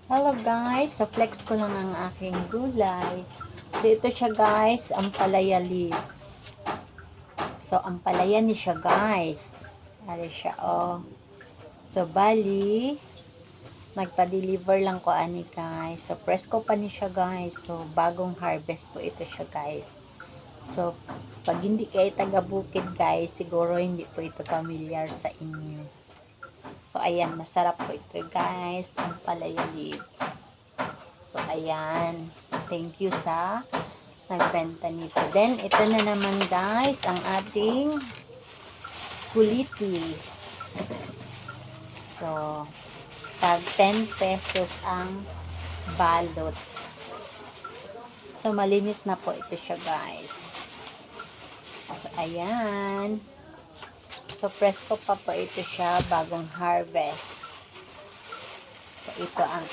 Hello guys, so flex ko lang ang aking gulay. Dito siya guys, ampalaya leaves. So ampalaya ni siya guys. Ari siya oh. So bali, nagpa-deliver lang ko ani guys. So presko pa ni siya guys. So bagong harvest po ito siya guys. So pag hindi kayo taga bukid guys, siguro hindi po ito familiar sa inyo. So, ayan, masarap po ito guys, ang palaya leaves. So, ayan, thank you sa nagbenta nito. Then, ito na naman guys, ang ating kulitis. So, tag 10 pesos ang balot. So, malinis na po ito siya guys. So, ayan. So, presko pa po ito siya, bagong harvest. So, ito ang